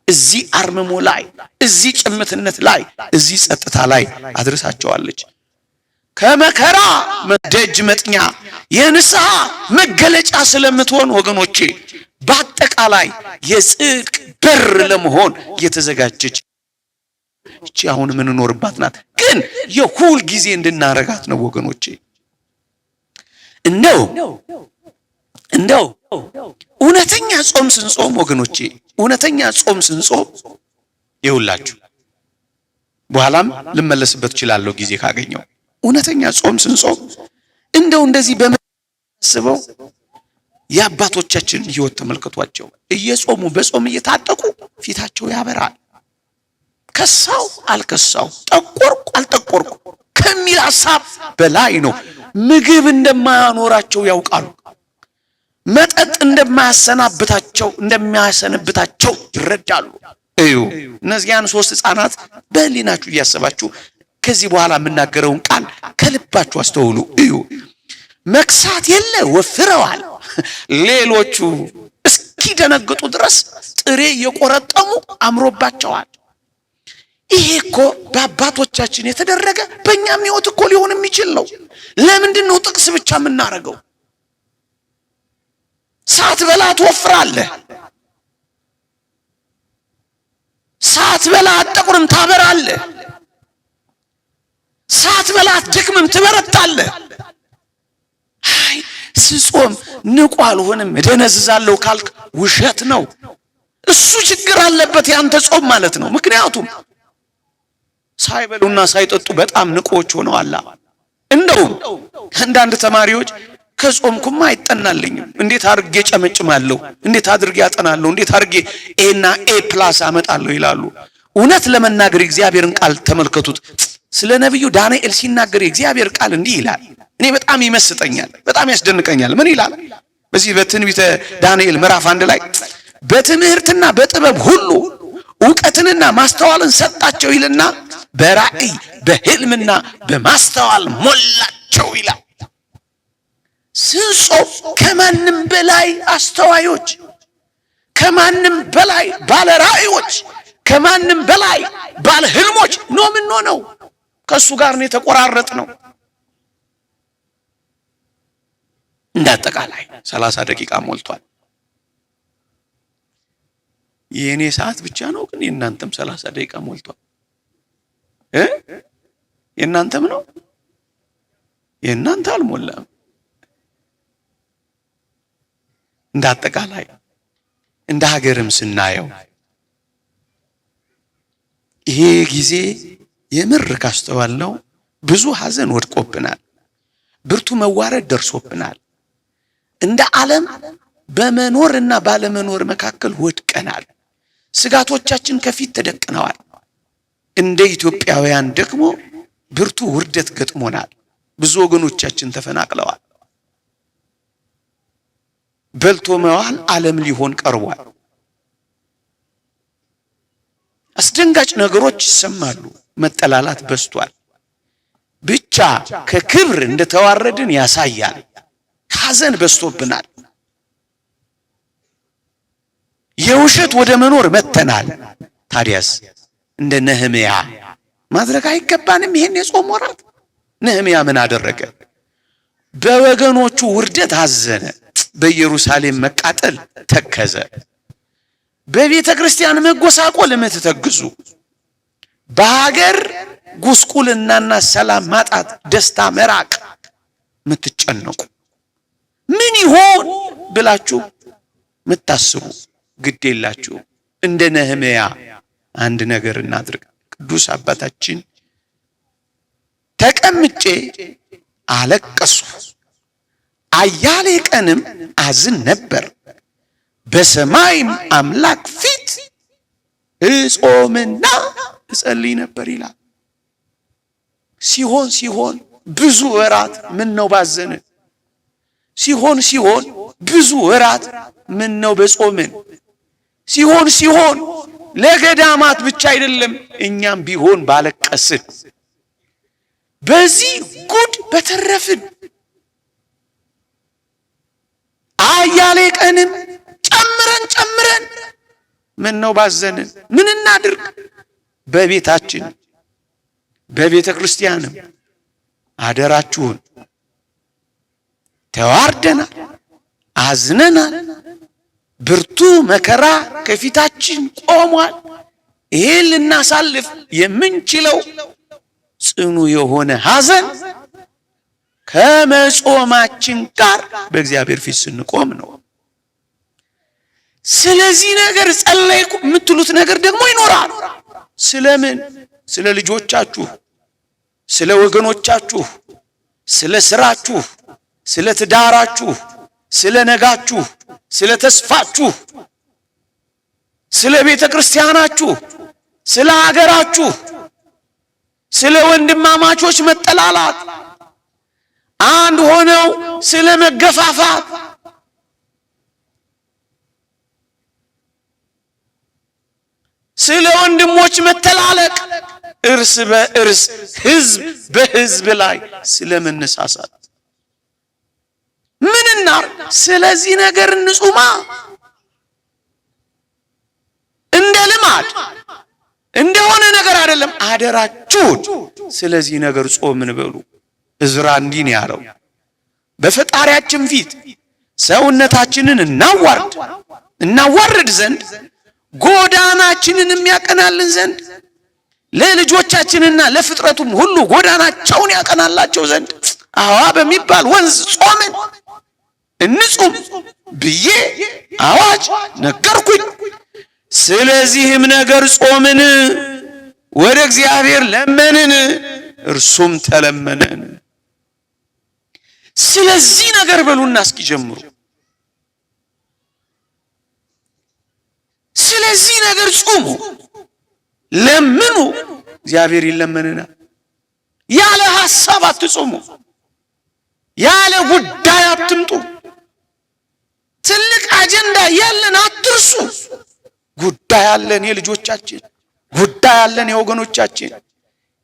እዚህ አርምሞ ላይ፣ እዚህ ጭምትነት ላይ፣ እዚህ ጸጥታ ላይ አድርሳቸዋለች። ከመከራ ደጅ መጥኛ የንስሐ መገለጫ ስለምትሆን ወገኖቼ በአጠቃላይ የጽድቅ በር ለመሆን የተዘጋጀች እቺ አሁን የምንኖርባት ናት። ግን የሁል ጊዜ እንድናረጋት ነው ወገኖቼ። እንደው እውነተኛ ጾም ስንጾም ወገኖቼ፣ እውነተኛ ጾም ስንጾም ይውላችሁ በኋላም ልመለስበት ይችላልው ጊዜ ካገኘው እውነተኛ ጾም ስንጾም እንደው እንደዚህ በመስበው የአባቶቻችን ሕይወት ተመልከቷቸው እየጾሙ በጾም እየታጠቁ ፊታቸው ያበራል ከሳው አልከሳው ጠቆርኩ አልጠቆርኩ ከሚል ሐሳብ በላይ ነው ምግብ እንደማያኖራቸው ያውቃሉ መጠጥ እንደማያሰነብታቸው ይረዳሉ እዩ እነዚያን ሶስት ሕፃናት በህሊናችሁ እያሰባችሁ ከዚህ በኋላ የምናገረውን ቃል ከልባችሁ አስተውሉ እዩ መክሳት የለ ወፍረዋል ሌሎቹ እስኪደነግጡ ድረስ ጥሬ የቆረጠሙ አምሮባቸዋል ይሄ እኮ በአባቶቻችን የተደረገ በእኛም ሕይወት እኮ ሊሆን የሚችል ነው ለምንድን ነው ጥቅስ ብቻ የምናረገው ሳትበላ ትወፍራለህ ሳትበላ አትጠቁርም ታበራለህ ሳትበላ አትደክምም ትበረታለህ አይ ስጾም ንቁ አልሆንም እደነዝዛለሁ ካልክ ውሸት ነው እሱ ችግር አለበት ያንተ ጾም ማለት ነው ምክንያቱም ሳይበሉና ሳይጠጡ በጣም ንቆች ሆነዋል እንደው አንዳንድ ተማሪዎች ከጾምኩማ አይጠናልኝም እንዴት አድርጌ ጨመጭማለሁ እንዴት አድርጌ አጠናለሁ እንዴት አድርጌ ኤና ኤ ፕላስ አመጣለሁ ይላሉ እውነት ለመናገር እግዚአብሔርን ቃል ተመልከቱት ስለ ነብዩ ዳንኤል ሲናገር እግዚአብሔር ቃል እንዲህ ይላል እኔ በጣም ይመስጠኛል በጣም ያስደንቀኛል ምን ይላል በዚህ በትንቢተ ዳንኤል ምዕራፍ 1 ላይ በትምህርትና በጥበብ ሁሉ ዕውቀትንና ማስተዋልን ሰጣቸው ይልና በራእይ በህልምና በማስተዋል ሞላቸው ይላል ስንጾም ከማንም በላይ አስተዋዮች ከማንም በላይ ባለ ራእዮች ከማንም በላይ ባለ ህልሞች ነው ምን ነው ከሱ ጋር ነው የተቆራረጥ ነው እንዳጠቃላይ 30 ደቂቃ ሞልቷል የኔ ሰዓት ብቻ ነው ግን የናንተም 30 ደቂቃ ሞልቷል የናንተም ነው የናንተ አልሞላም እንዳጠቃላይ እንደ ሀገርም ስናየው ይሄ ጊዜ የምር ካስተዋልነው ብዙ ሐዘን ወድቆብናል ብርቱ መዋረድ ደርሶብናል እንደ ዓለም በመኖርና ባለመኖር መካከል ወድቀናል ስጋቶቻችን ከፊት ተደቅነዋል እንደ ኢትዮጵያውያን ደግሞ ብርቱ ውርደት ገጥሞናል ብዙ ወገኖቻችን ተፈናቅለዋል በልቶ መዋል ዓለም ሊሆን ቀርቧል አስደንጋጭ ነገሮች ይሰማሉ መጠላላት በስቷል ብቻ ከክብር እንደተዋረድን ያሳያል ሐዘን በስቶብናል የውሸት ወደ መኖር መተናል ታዲያስ እንደ ነህምያ ማድረግ አይገባንም ይሄን የጾም ወራት ነህምያ ምን አደረገ በወገኖቹ ውርደት አዘነ በኢየሩሳሌም መቃጠል ተከዘ በቤተ ክርስቲያን መጎሳቆል የምትተግዙ በሀገር ጉስቁልናና ሰላም ማጣት ደስታ መራቅ ምትጨነቁ ምን ይሆን ብላችሁ ምታስቡ ግዴላችሁ እንደ ነህምያ አንድ ነገር እናድርግ ቅዱስ አባታችን ተቀምጬ አለቀሱ አያሌ ቀንም አዝን ነበር በሰማይም አምላክ ፊት እጾምና እጸልይ ነበር ይላል ሲሆን ብዙ ወራት ምን ነው ባዘነ ሲሆን ብዙ ወራት ምን ነው በጾምን ሲሆን ለገዳማት ብቻ አይደለም እኛም ቢሆን ባለቀስን በዚህ ጉድ በተረፍን አያሌ ቀንም ጨምረን ምን ነው ባዘንን ምን እናድርግ በቤታችን በቤተ ክርስቲያንም አደራችሁን ተዋርደናል አዝነናል ብርቱ መከራ ከፊታችን ቆሟል ይሄን ልናሳልፍ የምንችለው ጽኑ የሆነ ሐዘን ከመጾማችን ጋር በእግዚአብሔር ፊት ስንቆም ነው ስለዚህ ነገር ጸለይኩ የምትሉት ነገር ደግሞ ይኖራል ስለምን? ስለ ልጆቻችሁ፣ ስለ ወገኖቻችሁ፣ ስለ ስራችሁ፣ ስለ ትዳራችሁ፣ ስለ ነጋችሁ፣ ስለ ተስፋችሁ፣ ስለ ቤተ ክርስቲያናችሁ፣ ስለ ሀገራችሁ፣ ስለ ወንድማማቾች መጠላላት፣ አንድ ሆነው ስለ መገፋፋት፣ ስለ ወንድሞች መተላለቅ፣ እርስ በእርስ ህዝብ በህዝብ ላይ ስለ መነሳሳት ምንና ስለዚህ ነገር እንጹማ። እንደ ልማድ እንደሆነ ነገር አይደለም፣ አደራችሁን ስለዚህ ነገር ጾምን በሉ። ዕዝራ እንዲህ ነው ያለው፣ በፈጣሪያችን ፊት ሰውነታችንን እናዋርድ ዘንድ ጎዳናችንን የሚያቀናልን ዘንድ ለልጆቻችንና ለፍጥረቱም ሁሉ ጎዳናቸውን ያቀናላቸው ዘንድ አዋ በሚባል ወንዝ ጾምን እንጹም ብዬ አዋጅ ነገርኩኝ። ስለዚህም ነገር ጾምን፣ ወደ እግዚአብሔር ለመንን፣ እርሱም ተለመነን። ስለዚህ ነገር በሉና እስኪ ጀምሩ። ስለዚህ ነገር ጾሙ፣ ለምኑ፣ እግዚአብሔር ይለመንናል። ያለ ሐሳብ አትጾሙ፣ ያለ ጉዳይ አትምጡ። ትልቅ አጀንዳ ያለን አትርሱ። ጉዳይ አለን፣ የልጆቻችን ጉዳይ አለን፣ የወገኖቻችን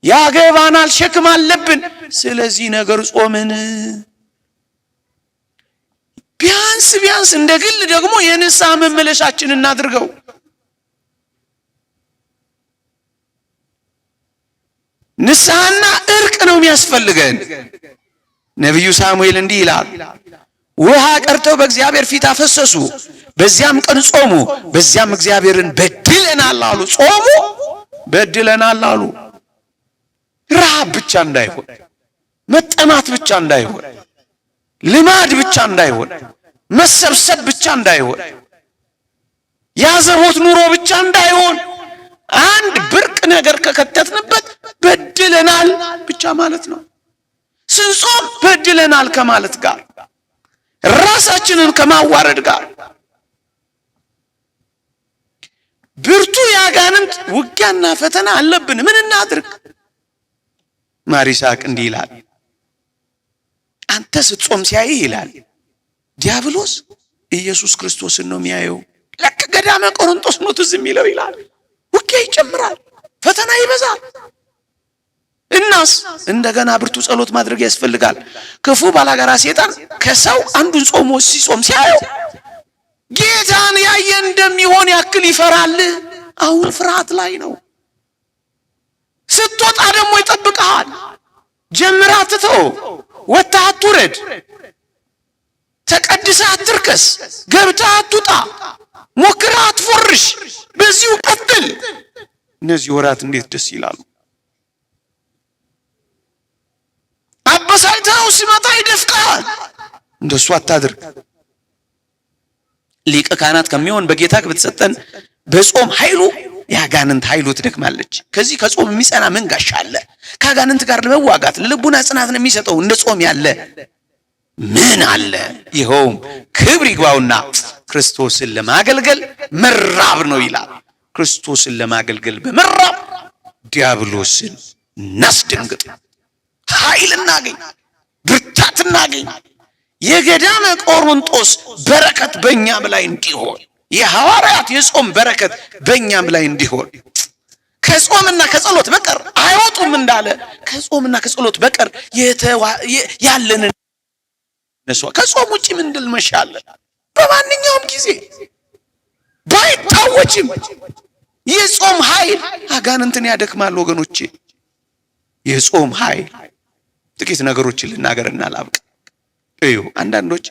ያገባናል፣ ሸክም አለብን። ስለዚህ ነገር ጾምን። ቢያንስ እንደ ግል ደግሞ የንስሐ መመለሻችን እናድርገው። ንስሐና እርቅ ነው የሚያስፈልገን። ነቢዩ ሳሙኤል እንዲህ ይላል፣ ውሃ ቀርተው በእግዚአብሔር ፊት አፈሰሱ፣ በዚያም ቀን ጾሙ፣ በዚያም እግዚአብሔርን በድለናል አሉ። ጾሙ፣ በድለናል አሉ። ረሃብ ብቻ እንዳይሆን፣ መጠማት ብቻ እንዳይሆን፣ ልማድ ብቻ እንዳይሆን፣ መሰብሰብ ብቻ እንዳይሆን፣ ያዘቦት ኑሮ ብቻ እንዳይሆን፣ አንድ ብርቅ ነገር ከከተትንበት በድለናል ብቻ ማለት ነው። ስንጾም በድለናል ከማለት ጋር ራሳችንን ከማዋረድ ጋር ብርቱ ያጋንንት ውጊያና ፈተና አለብን። ምን እናድርግ? ማር ይስሐቅ እንዲህ ይላል፣ አንተ ስትጾም ሲያይ ይላል ዲያብሎስ ኢየሱስ ክርስቶስን ነው የሚያየው። ለክ ገዳመ ቆሮንቶስ ነው ትዝ የሚለው ይላል። ውጊያ ይጨምራል፣ ፈተና ይበዛል። እናስ እንደገና ብርቱ ጸሎት ማድረግ ያስፈልጋል። ክፉ ባላጋራ ሰይጣን ከሰው አንዱን ጾሞ ሲጾም ሲያየው ጌታን ያየ እንደሚሆን ያክል ይፈራል። አሁን ፍርሃት ላይ ነው። ስትወጣ ደግሞ ይጠብቅሃል። ጀምራ አትተው፣ ወጣ አትውረድ፣ ተቀድሰ አትርከስ፣ ገብታ አትውጣ፣ ሞክራ አትፎርሽ፣ በዚሁ ቀጥል። እነዚህ ወራት እንዴት ደስ ይላሉ! አበሳይተው ሲመጣ ይደፍቃል። እንደሱ አታድርግ። ሊቀ ካህናት ከሚሆን በጌታ ከተሰጠን በጾም ኃይሉ ያጋንንት ኃይሉ ትደክማለች። ከዚህ ከጾም የሚጸና ምን ጋሻ አለ? ከአጋንንት ጋር ለመዋጋት ለልቡና ጽናትን የሚሰጠው እንደ ጾም ያለ ምን አለ? ይኸውም ክብር ይግባውና ክርስቶስን ለማገልገል መራብ ነው ይላል። ክርስቶስን ለማገልገል በመራብ ዲያብሎስን እናስደንግጥ፣ ኃይል እናገኝ፣ ብርታት እናገኝ። የገዳመ ቆሮንቶስ በረከት በእኛም ላይ እንዲሆን፣ የሐዋርያት የጾም በረከት በእኛም ላይ እንዲሆን፣ ከጾምና ከጸሎት በቀር አይወጡም እንዳለ ከጾምና ከጸሎት በቀር ያለንን ከጾም ውጪ ምን ድል መሻለ? በማንኛውም ጊዜ ባይታወጅም የጾም ኃይል አጋንንትን ያደክማል ወገኖቼ። የጾም ኃይል ጥቂት ነገሮችን ልናገርና ላብቅ። እዩ፣ አንዳንዶች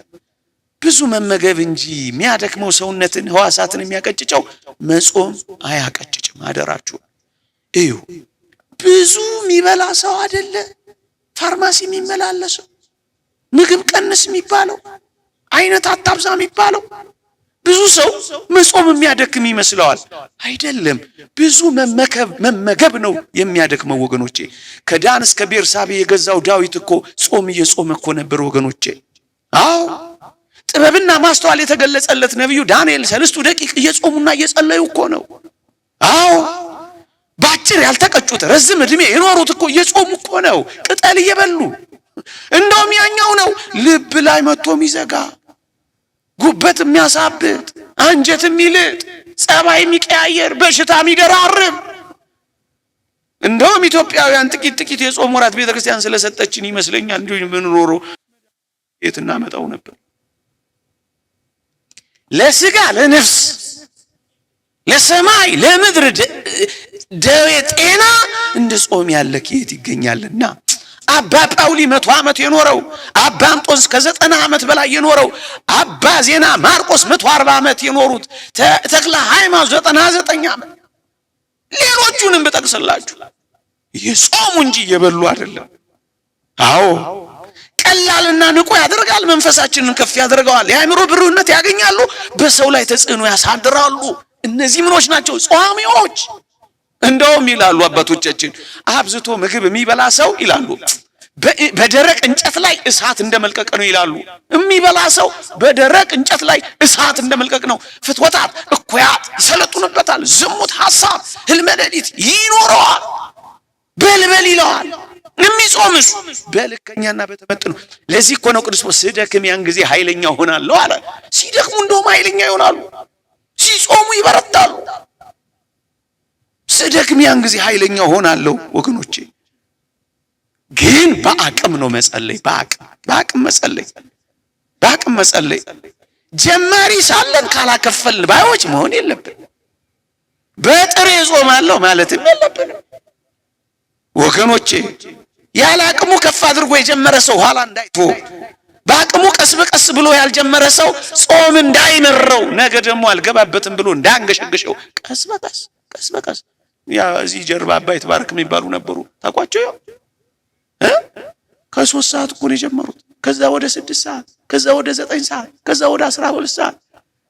ብዙ መመገብ እንጂ የሚያደክመው ሰውነትን ህዋሳትን የሚያቀጭጨው መጾም አያቀጭጭም። አደራችሁ እዩ፣ ብዙ የሚበላ ሰው አይደለ ፋርማሲ የሚመላለሰው፣ ምግብ ቀንስ የሚባለው፣ አይነት አታብዛ የሚባለው፣ ብዙ ሰው መጾም የሚያደክም ይመስለዋል። አይደለም፣ ብዙ መመገብ ነው የሚያደክመው ወገኖቼ። ከዳን እስከ ቤርሳቤ የገዛው ዳዊት እኮ ጾም እየጾመ እኮ ነበር ወገኖቼ። አዎ ጥበብና ማስተዋል የተገለጸለት ነብዩ ዳንኤል 3 ደቂቅ እየጾሙና እየጸለዩ እኮ ነው። አዎ ባጭር ያልተቀጩት ረዝም እድሜ የኖሩት እኮ እየጾሙ እኮ ነው፣ ቅጠል እየበሉ። እንደውም ያኛው ነው ልብ ላይ መጥቶ የሚዘጋ፣ ጉበት የሚያሳብጥ፣ አንጀት የሚልጥ፣ ጸባይ የሚቀያየር፣ በሽታ የሚደራርብ። እንደውም ኢትዮጵያውያን ጥቂት የጾም ወራት ቤተክርስቲያን ስለሰጠችን ይመስለኛል እንዲሁ የምንኖረው የት እናመጣው ነበር። ለስጋ ለነፍስ ለሰማይ ለምድር ደዌ ጤና እንደ ጾም ያለ ከየት ይገኛልና? አባ ጳውሊ 100 ዓመት የኖረው፣ አባ አንጦንስ ከ90 ዓመት በላይ የኖረው፣ አባ ዜና ማርቆስ 140 ዓመት የኖሩት፣ ተክለ ሃይማኖት 99 ዓመት፣ ሌሎቹንም በጠቅስላችሁ የጾሙ እንጂ የበሉ አይደለም። አዎ ቀላልና ንቁ ያደርጋል፣ መንፈሳችንን ከፍ ያደርገዋል፣ የአእምሮ ብሩህነት ያገኛሉ፣ በሰው ላይ ተጽዕኖ ያሳድራሉ። እነዚህ ምኖች ናቸው? ጾሚዎች። እንደውም ይላሉ አባቶቻችን አብዝቶ ምግብ የሚበላ ሰው ይላሉ በደረቅ እንጨት ላይ እሳት እንደመልቀቅ ነው ይላሉ። የሚበላ ሰው በደረቅ እንጨት ላይ እሳት እንደመልቀቅ ነው። ፍትወታት እኩያት ይሰለጡንበታል። ዝሙት፣ ሐሳብ፣ ህልመ ሌሊት ይኖረዋል። በልበል ይለዋል። የሚጾምስ በልከኛና በተመጥኖ። ለዚህ እኮ ነው ቅዱስ ጳውሎስ ስደክም ያን ጊዜ ኃይለኛ ሆናለሁ አለ። ሲደክሙ እንደውም ኃይለኛ ይሆናሉ፣ ሲጾሙ ይበረታሉ። ስደክም ያን ጊዜ ኃይለኛ ሆናለሁ ወገኖቼ። ግን በአቅም ነው መጸለይ፣ በአቅም መጸለይ። ጀማሪ ሳለን ካላከፈልን ባዮች መሆን የለብን። በጥሬ ጾማለሁ ማለትም የለብንም ወገኖቼ። ያለ አቅሙ ከፍ አድርጎ የጀመረ ሰው ኋላ እንዳይቶ፣ በአቅሙ ቀስ በቀስ ብሎ ያልጀመረ ሰው ጾም እንዳይመረው፣ ነገ ደግሞ አልገባበትም ብሎ እንዳንገሸግሸው ቀስ በቀስ ያ እዚህ ጀርባ አባይ ተባረክ የሚባሉ ነበሩ ታውቋቸው? ከ3 ሰዓት እኮ ነው የጀመሩት። ከዛ ወደ 6 ሰዓት፣ ከዛ ወደ 9 ሰዓት፣ ከዛ ወደ 12 ሰዓት፣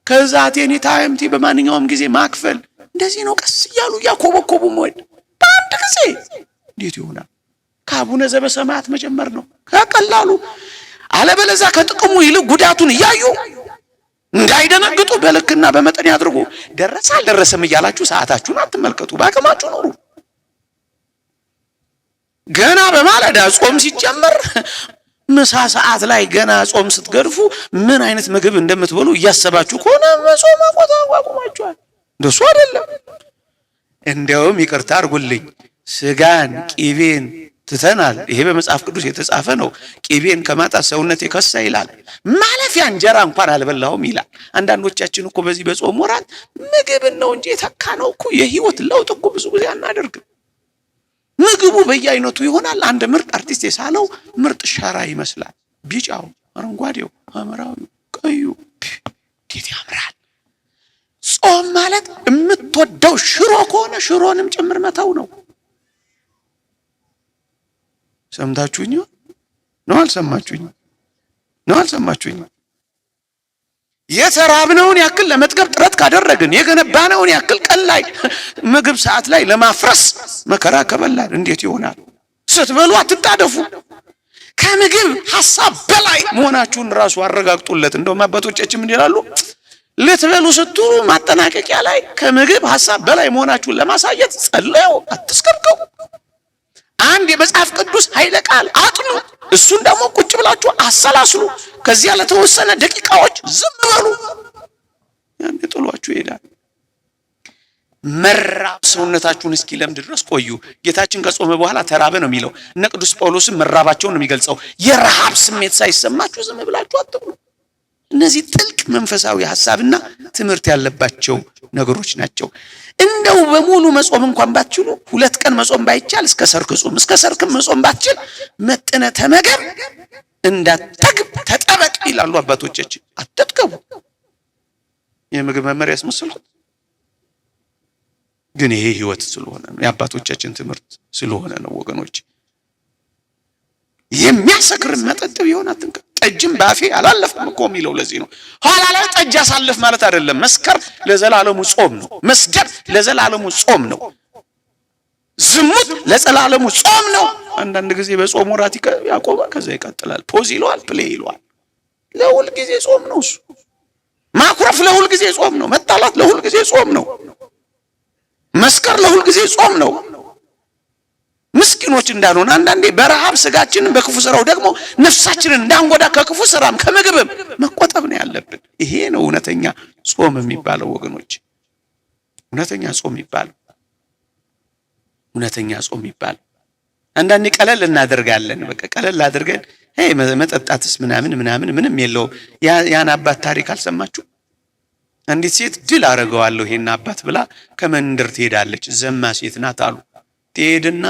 ከዛ ቴኒ ታይምቲ በማንኛውም ጊዜ ማክፈል። እንደዚህ ነው ቀስ እያሉ ያኮበኮቡ ሞድ በአንድ ጊዜ እንዴት ይሆናል? ከአቡነ ዘበሰማያት መጀመር ነው ከቀላሉ። አለበለዚያ ከጥቅሙ ይልቅ ጉዳቱን እያዩ እንዳይደነግጡ በልክና በመጠን ያድርጉ። ደረሰ አልደረሰም እያላችሁ ሰዓታችሁን አትመልከቱ፣ በአቅማችሁ ኑሩ። ገና በማለዳ ጾም ሲጀመር ምሳ ሰዓት ላይ ገና ጾም ስትገርፉ ምን አይነት ምግብ እንደምትበሉ እያሰባችሁ ከሆነ መጾም አቋቁማችኋል። እንደሱ አይደለም። እንደውም ይቅርታ አድርጉልኝ፣ ስጋን ቂቤን ትተናል። ይሄ በመጽሐፍ ቅዱስ የተጻፈ ነው። ቂቤን ከማጣት ሰውነቴ ከሳ ይላል። ማለፊያ እንጀራ እንኳን አልበላሁም ይላል። አንዳንዶቻችን እኮ በዚህ በጾም ወራት ምግብን ነው እንጂ የተካ ነው እኮ የህይወት ለውጥ እኮ ብዙ ጊዜ አናደርግም። ምግቡ በየአይነቱ ይሆናል። አንድ ምርጥ አርቲስት የሳለው ምርጥ ሸራ ይመስላል። ቢጫው፣ አረንጓዴው፣ ሐምራዊው፣ ቀዩ እንዴት ያምራል! ጾም ማለት የምትወደው ሽሮ ከሆነ ሽሮንም ጭምር መተው ነው። ሰምታችሁኝ ነው? አልሰማችሁኝ? የተራብነውን ያክል ለመጥገብ ጥረት ካደረግን፣ የገነባነውን ያክል ቀን ላይ ምግብ ሰዓት ላይ ለማፍረስ መከራ ከበላን እንዴት ይሆናል? ስትበሉ አትጣደፉ። ከምግብ ሐሳብ በላይ መሆናችሁን ራሱ አረጋግጡለት። እንደውም አባቶቻችን ምን ይላሉ? ልትበሉ ስትሉ ማጠናቀቂያ ላይ ከምግብ ሐሳብ በላይ መሆናችሁን ለማሳየት ጸልዩ፣ አትስከርከው። አንድ የመጽሐፍ ቅዱስ ኃይለ ቃል አጥኑ። እሱን ደግሞ ቁጭ ብላችሁ አሰላስሉ። ከዚያ ለተወሰነ ደቂቃዎች ዝም በሉ። ያን ጥሏችሁ ይሄዳል። መራብ ሰውነታችሁን እስኪለምድ ድረስ ቆዩ። ጌታችን ከጾመ በኋላ ተራበ ነው የሚለው። እነ ቅዱስ ጳውሎስም መራባቸውን ነው የሚገልጸው። የረሃብ ስሜት ሳይሰማችሁ ዝም ብላችሁ አትብሉ። እነዚህ ጥልቅ መንፈሳዊ ሐሳብና ትምህርት ያለባቸው ነገሮች ናቸው። እንደው በሙሉ መጾም እንኳን ባትችሉ 2 ቀን መጾም ባይቻል እስከ ሰርክ ጾም፣ እስከ ሰርክም መጾም ባትችል መጥነ ተመገብ፣ እንዳትጠግብ ተጠበቅ ይላሉ አባቶቻችን። አትጠግቡ። የምግብ መመሪያ ያስመስሉት ግን ይሄ ህይወት ስለሆነ ነው፣ የአባቶቻችን ትምህርት ስለሆነ ነው ወገኖች። የሚያሰክር መጠጥ ቢሆን አትንካ። ጠጅም ባፌ አላለፍም እኮ የሚለው ለዚህ ነው። ኋላ ላይ ጠጅ አሳልፍ ማለት አይደለም። መስከር ለዘላለሙ ጾም ነው። መስገድ ለዘላለሙ ጾም ነው። ዝሙት ለዘላለሙ ጾም ነው። አንዳንድ ጊዜ በጾም ወራት ያቆማል፣ ከዛ ይቀጥላል። ፖዝ ይለዋል፣ ፕሌይ ይለዋል። ለሁል ጊዜ ጾም ነው እሱ። ማኩረፍ ለሁል ጊዜ ጾም ነው። መጣላት ለሁል ጊዜ ጾም ነው። መስከር ለሁል ጊዜ ጾም ነው። ምስኪኖች እንዳልሆነ አንዳንዴ በረሃብ ስጋችንን በክፉ ስራው ደግሞ ነፍሳችንን እንዳንጎዳ ከክፉ ስራም ከምግብም መቆጠብ ነው ያለብን። ይሄ ነው እውነተኛ ጾም የሚባለው ወገኖች። እውነተኛ ጾም የሚባለው አንዳንዴ ቀለል እናደርጋለን። በቃ ቀለል አድርገን መጠጣትስ ምንም የለው። ያን አባት ታሪክ አልሰማችሁ? አንዲት ሴት ድል አረጋዋለሁ ይሄን አባት ብላ ከመንደር ትሄዳለች። ዘማ ሴት ናት አሉ። ትሄድና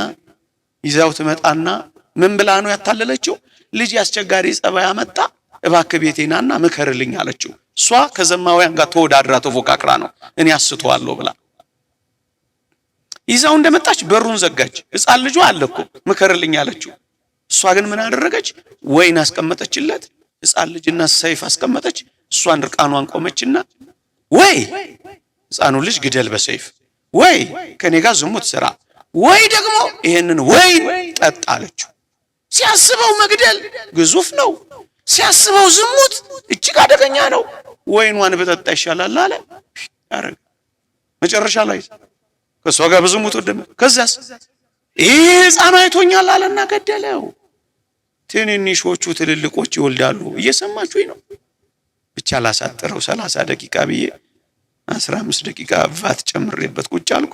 ይዛው ትመጣና ምን ብላ ነው ያታለለችው? ልጅ አስቸጋሪ ጸባይ አመጣ፣ እባክህ ቤቴናና ምከርልኝ አለችው። እሷ ከዘማውያን ጋር ተወዳድራ ተፎካክራ ነው እኔ አስተዋለሁ ብላ ይዛው እንደመጣች በሩን ዘጋች። ሕፃን ልጇ አለ እኮ ምከርልኝ አለችው። እሷ ግን ምን አደረገች? ወይን አስቀመጠችለት፣ ሕፃን ልጅና ሰይፍ አስቀመጠች። እሷን ርቃኗን ቆመችና ወይ ሕፃኑ ልጅ ግደል በሰይፍ፣ ወይ ከኔ ጋር ዝሙት ስራ፣ ወይ ደግሞ ይሄንን ወይን ጠጣ አለችው። ሲያስበው መግደል ግዙፍ ነው፣ ሲያስበው ዝሙት እጅግ አደገኛ ነው። ወይኗን በጠጣ ይሻላል አለ። ያረጋ መጨረሻ ላይ ከሷ ጋር በዝሙት ወደመ። ከዛስ ይሄ ሕፃን አይቶኛል አለና ገደለው። ትንንሾቹ ትልልቆች ይወልዳሉ። እየሰማችሁኝ ነው? ብቻ ላሳጥረው 30 ደቂቃ ብዬ 15 ደቂቃ ቫት ጨምሬበት ቁጭ አልኩ።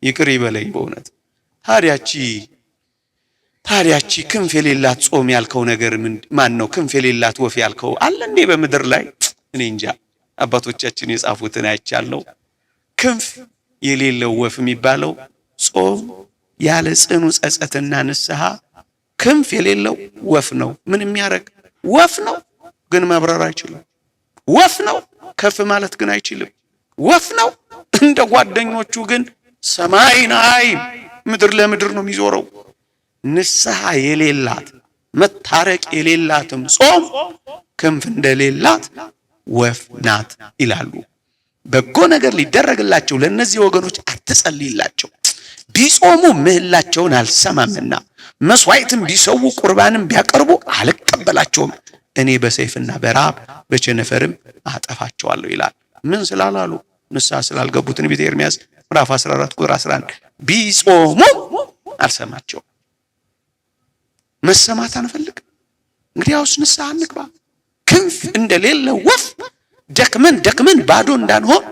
ይቅር ይበለኝ በእውነት። ታዲያቺ ክንፍ የሌላት ጾም ያልከው ነገር ማን ነው? ክንፍ የሌላት ወፍ ያልከው አለ እንዴ በምድር ላይ? እኔ እንጃ። አባቶቻችን የጻፉትን አይቻለሁ። ክንፍ የሌለው ወፍ የሚባለው ጾም ያለ ጽኑ ጸጸትና ንስሐ ክንፍ የሌለው ወፍ ነው። ምን የሚያረግ ወፍ ነው፣ ግን መብረር አይችልም። ወፍ ነው፣ ከፍ ማለት ግን አይችልም። ወፍ ነው፣ እንደ ጓደኞቹ ግን ሰማይን አይም፣ ምድር ለምድር ነው የሚዞረው። ንስሐ የሌላት መታረቅ የሌላትም ጾም ክንፍ እንደሌላት ወፍ ናት ይላሉ። በጎ ነገር ሊደረግላቸው ለነዚህ ወገኖች አትጸልይላቸው። ቢጾሙ ምህላቸውን አልሰማምና መስዋዕትም ቢሰው ቁርባንም ቢያቀርቡ አልቀበላቸውም፣ እኔ በሰይፍና በራብ በቸነፈርም አጠፋቸዋለሁ ይላል። ምን ስላላሉ? ንስሐ ስላልገቡ። ትንቢተ ኤርምያስ ምዕራፍ 14 ቁጥር 11 ቢጾሙ አልሰማቸውም። መሰማት አንፈልግ። እንግዲያውስ ንስሐ እንግባ። ክንፍ እንደሌለ ወፍ ደክመን ባዶ እንዳንሆን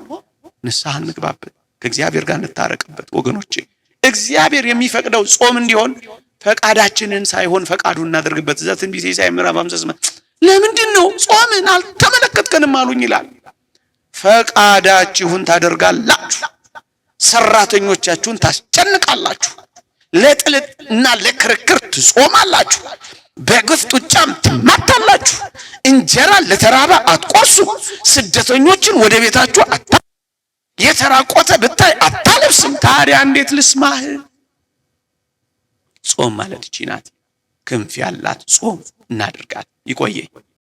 ንስሐ እንግባበት፣ ከእግዚአብሔር ጋር እንታረቅበት ወገኖቼ። እግዚአብሔር የሚፈቅደው ጾም እንዲሆን ፈቃዳችንን ሳይሆን ፈቃዱን እናደርግበት። እዛ ትንቢተ ኢሳይያስ ምዕራፍ 58 ለምንድን ነው ጾምን አልተመለከትከንም አሉኝ ይላል። ፈቃዳችሁን ታደርጋላችሁ፣ ሰራተኞቻችሁን ታስጨንቃላችሁ፣ ለጥልና ለክርክር ትጾማላችሁ፣ በግፍ ጡጫም ትማታላችሁ፣ እንጀራ ለተራበ አትቆርሱ፣ ስደተኞችን ወደ ቤታችሁ የተራቆተ ብታይ አታለብስም። ታዲያ እንዴት ልስማህ? ጾም ማለት እቺ ናት። ክንፍ ያላት ጾም እናድርጋት። ይቆየኝ።